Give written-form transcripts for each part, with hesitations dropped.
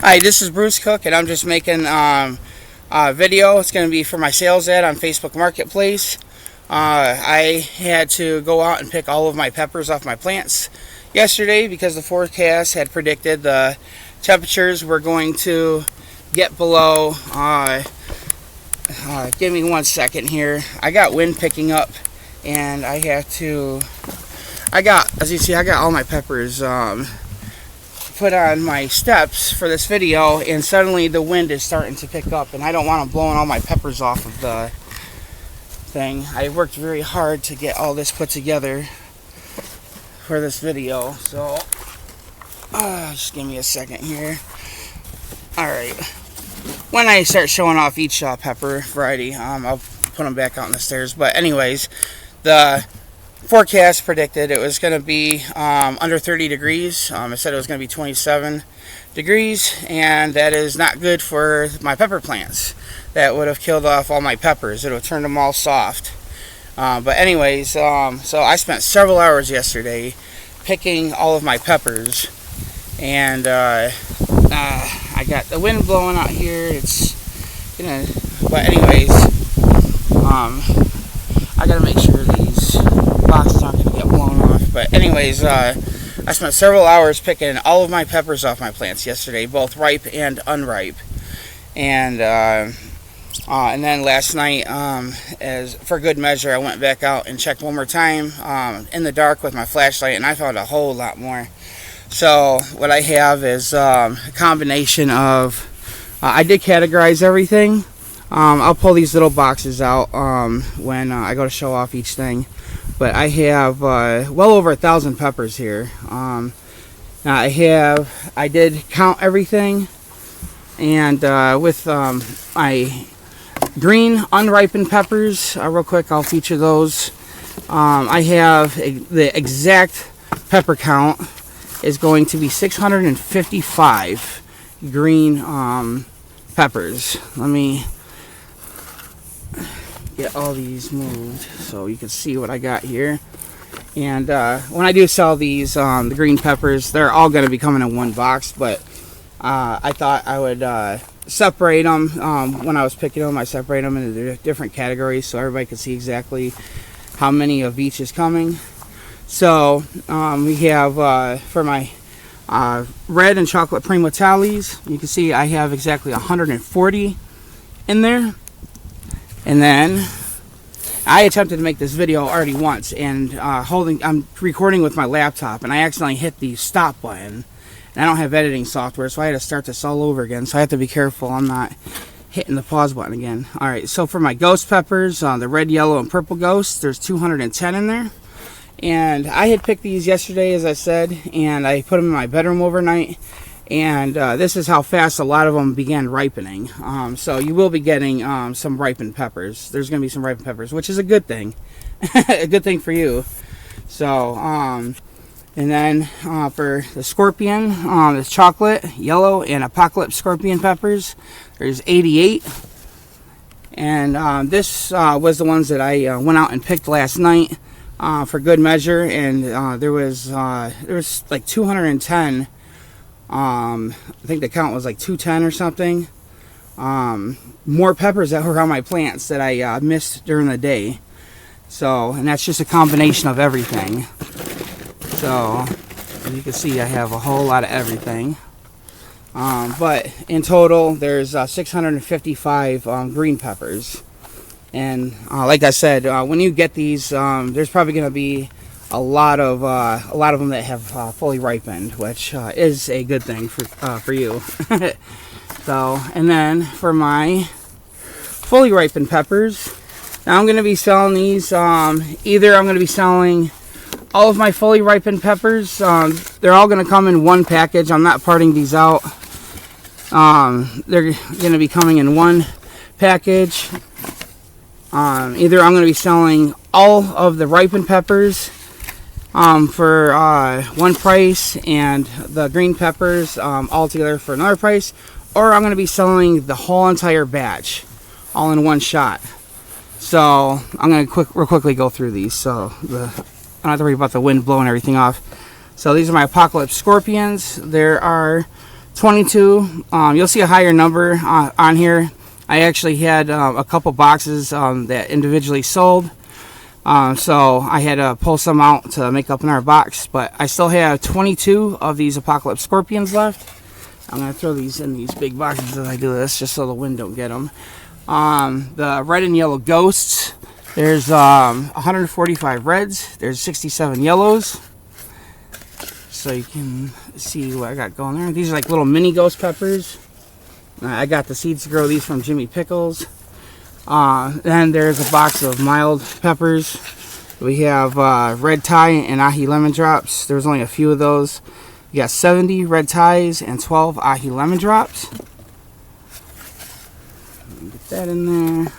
Hi, this is Bruce Cook, and I'm just making a video. It's going to be for my sales ad on Facebook Marketplace. I had to go out and pick all of my peppers off my plants yesterday because the forecast had predicted the temperatures were going to get below. Give me 1 second here. I got wind picking up, and as you see, I got all my peppers put on my steps for this video, and suddenly the wind is starting to pick up, and I don't want them blowing all my peppers off of the thing. I worked very hard to get all this put together for this video, so just give me a second here. Alright, when I start showing off each pepper variety, I'll put them back out on the stairs. But anyways, the forecast predicted it was going to be under 30 degrees. It said it was going to be 27 degrees, and that is not good for my pepper plants. That would have killed off all my peppers. It would have turned them all soft. But anyways, so I spent several hours yesterday picking all of my peppers, and I got the wind blowing out here. But anyways, I gotta make sure these boxes aren't gonna get blown off. But anyways, I spent several hours picking all of my peppers off my plants yesterday, both ripe and unripe. And then last night, as for good measure, I went back out and checked one more time in the dark with my flashlight, and I found a whole lot more. So what I have is a combination of, I did categorize everything. I'll pull these little boxes out when I go to show off each thing. But I have well over 1,000 peppers here. Now I did count everything, and with my green unripened peppers, real quick, I'll feature those. I have the exact pepper count is going to be 655 green peppers. Let me get all these moved so you can see what I got here. And when I do sell these, the green peppers, they're all going to be coming in one box, but I thought I would separate them. When I was picking them, I separated them into different categories so everybody could see exactly how many of each is coming. So we have for my red and chocolate primo tallies, you can see I have exactly 140 in there. And then I attempted to make this video already once, and I'm recording with my laptop, and I accidentally hit the stop button, and I don't have editing software, so I had to start this all over again. So I have to be careful I'm not hitting the pause button again. Alright, so for my ghost peppers, the red, yellow, and purple ghosts, there's 210 in there. And I had picked these yesterday, as I said, and I put them in my bedroom overnight. And this is how fast a lot of them began ripening. So you will be getting some ripened peppers. There's going to be some ripened peppers, which is a good thing. A good thing for you. So, and then for the scorpion, the chocolate, yellow, and apocalypse scorpion peppers, there's 88. And this was the ones that I went out and picked last night for good measure. And there was like 210. I think the count was like 210 or something. More peppers that were on my plants that I missed during the day. So, and that's just a combination of everything. So, as you can see, I have a whole lot of everything. But in total, there's 655 green peppers. And like I said, when you get these, there's probably going to be a lot of them that have fully ripened, which is a good thing for you. So, and then for my fully ripened peppers, now I'm going to be selling these. Either I'm going to be selling all of my fully ripened peppers. They're all going to come in one package. I'm not parting these out. They're going to be coming in one package. Either I'm going to be selling all of the ripened peppers for one price, and the green peppers all together for another price, or I'm going to be selling the whole entire batch all in one shot. So I'm going to real quickly go through these, so I don't have to worry about the wind blowing everything off. So these are my Apocalypse Scorpions. There are 22. You'll see a higher number on here. I actually had a couple boxes that individually sold. So I had to pull some out to make up another box, but I still have 22 of these Apocalypse Scorpions left. I'm going to throw these in these big boxes as I do this, just so the wind don't get them. The red and yellow ghosts, there's 145 reds, there's 67 yellows. So you can see what I got going there. These are like little mini ghost peppers. I got the seeds to grow these from Jimmy Pickles. Then there's a box of mild peppers. We have red Thai and ahi lemon drops. There's only a few of those. You got 70 red Thais and 12 ahi lemon drops. Get that in there.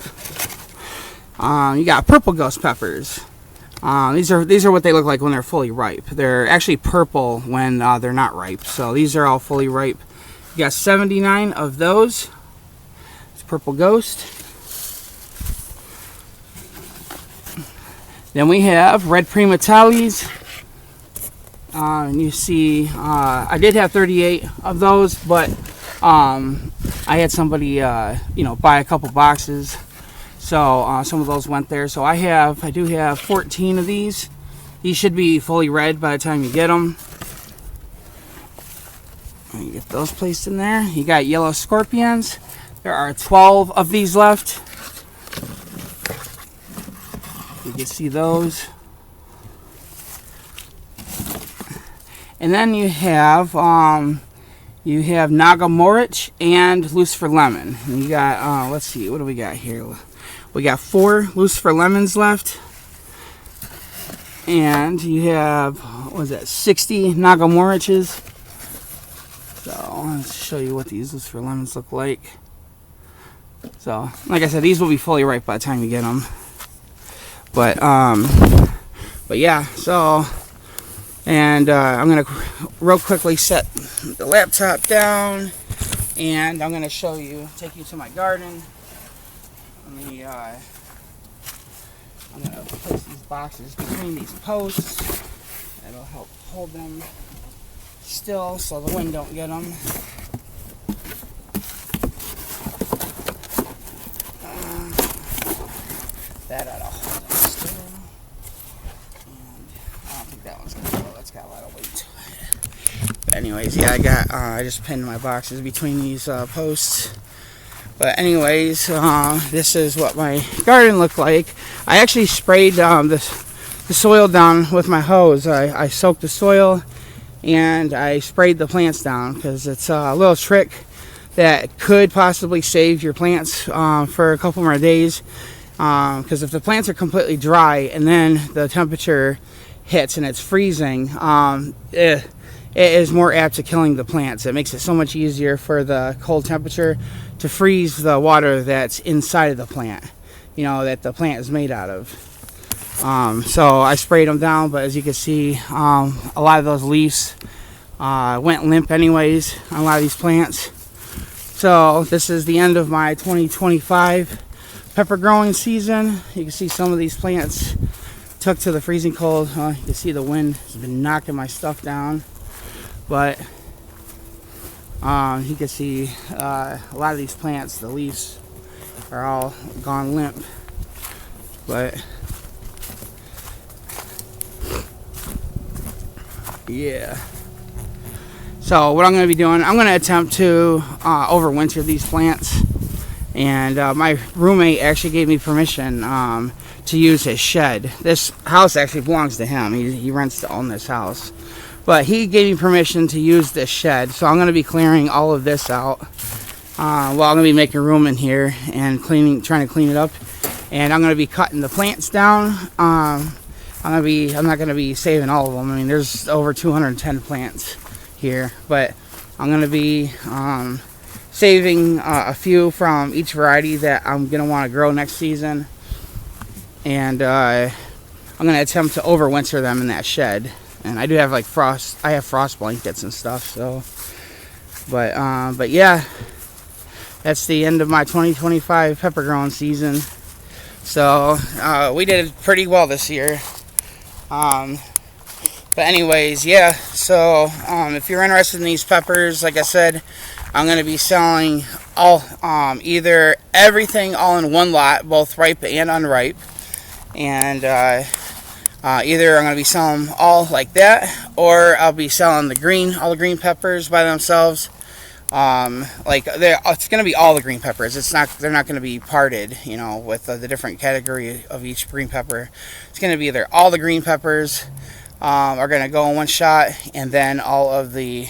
You got purple ghost peppers. These are what they look like when they're fully ripe. They're actually purple when they're not ripe. So these are all fully ripe. You got 79 of those. It's purple ghost. Then we have red primatalis. And you see, I did have 38 of those, but I had somebody, buy a couple boxes. So some of those went there. So I do have 14 of these. These should be fully red by the time you get them. You get those placed in there. You got yellow scorpions. There are 12 of these left. You can see those. And then you have Nagamorich and Lucifer Lemon. And you got let's see, what do we got here? We got 4 Lucifer Lemons left. And you have, what was that, 60 Nagamoriches. So let's show you what these Lucifer Lemons look like. So, like I said, these will be fully ripe by the time you get them. But yeah, so, and I'm going to real quickly set the laptop down, and I'm going to take you to my garden. I'm going to place these boxes between these posts. That'll help hold them still so the wind don't get them. That ought to hold them still. And I don't think that one's going to go. That's got a lot of weight to it. But anyways, yeah, I just pinned my boxes between these posts. But anyways, this is what my garden looked like. I actually sprayed the soil down with my hose. I soaked the soil and I sprayed the plants down because it's a little trick that could possibly save your plants for a couple more days. Because if the plants are completely dry and then the temperature hits and it's freezing, it is more apt to killing the plants. It makes it so much easier for the cold temperature to freeze the water that's inside of the plant, that the plant is made out of. So I sprayed them down, but as you can see, a lot of those leaves went limp anyways on a lot of these plants. So this is the end of my 2025 pepper growing season. You can see some of these plants took to the freezing cold. You can see the wind has been knocking my stuff down, but you can see a lot of these plants, the leaves are all gone limp. But yeah, so what I'm going to be doing, I'm going to attempt to overwinter these plants. And my roommate actually gave me permission to use his shed. This house actually belongs to him. He rents to own this house. But he gave me permission to use this shed. So I'm going to be clearing all of this out. I'm going to be making room in here and trying to clean it up. And I'm going to be cutting the plants down. I'm not going to be saving all of them. I mean, there's over 210 plants here. But I'm going to be saving a few from each variety that I'm going to want to grow next season. And I'm going to attempt to overwinter them in that shed. And I do have like frost blankets and stuff. So, but yeah, that's the end of my 2025 pepper growing season. So we did pretty well this year. But anyways, yeah, so if you're interested in these peppers, like I said, I'm going to be selling all either everything all in one lot, both ripe and unripe. And either I'm going to be selling them all like that, or I'll be selling all the green peppers by themselves. It's going to be all the green peppers. They're not going to be parted, with the different category of each green pepper. It's going to be either all the green peppers are going to go in one shot, and then all of the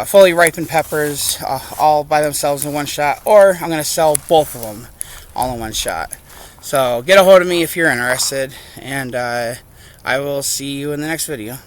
fully ripened peppers all by themselves in one shot, or I'm going to sell both of them all in one shot. So get a hold of me if you're interested, and I will see you in the next video.